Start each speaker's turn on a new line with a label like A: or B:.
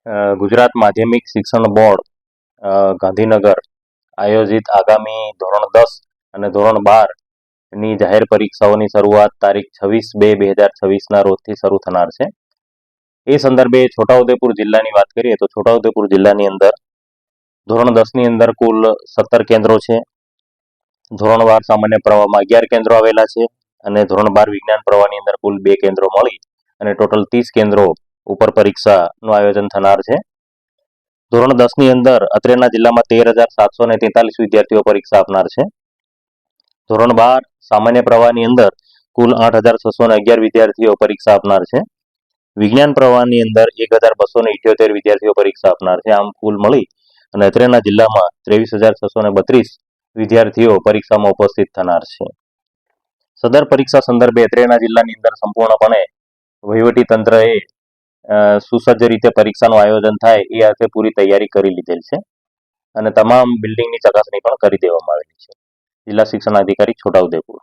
A: ગુજરાત માધ્યમિક શિક્ષણ બોર્ડ ગાંધીનગર આયોજિત આગામી ધોરણ 10 અને ધોરણ 12 ની જાહેર પરીક્ષાઓની શરૂઆત તારીખ 26/2/2026ના રોજથી શરૂ થનાર છે. એ સંદર્ભે છોટાઉદેપુર જિલ્લાની વાત કરીએ તો છોટાઉદેપુર જિલ્લાની અંદર ધોરણ 10ની અંદર કુલ 17 કેન્દ્રો છે. ધોરણ 12 સામાન્ય પ્રવાહમાં 11 કેન્દ્રો આવેલા છે અને ધોરણ 12 વિજ્ઞાન પ્રવાહની અંદર કુલ 2 કેન્દ્રો મળી અને ટોટલ 30 કેન્દ્રો ઉપર પરીક્ષાનું આયોજન થનાર છે. ધોરણ 10ની અંદર અત્રેના જિલ્લામાં 13,743 વિદ્યાર્થીઓ પરીક્ષા આપનાર છે. ધોરણ 12 સામાન્ય પ્રવાહની અંદર કુલ 8,611 વિદ્યાર્થીઓ પરીક્ષા આપનાર છે. વિજ્ઞાન પ્રવાહની અંદર 1,278 વિદ્યાર્થીઓ પરીક્ષા આપનાર છે. આમ કુલ મળી અને અત્રેના જિલ્લામાં 23,632 વિદ્યાર્થીઓ પરીક્ષામાં ઉપસ્થિત થનાર છે. સદર પરીક્ષા સંદર્ભે અત્રેના જિલ્લાની અંદર સંપૂર્ણપણે વહીવટી તંત્રએ સુસજ્જ રીતે પરીક્ષાનું આયોજન થાય એ અર્થે પૂરી તૈયારી કરી લીધેલ છે અને તમામ બિલ્ડિંગની ચકાસણી પણ કરી દેવામાં આવેલી છે. જિલ્લા શિક્ષણ અધિકારી છોટાઉદેપુર.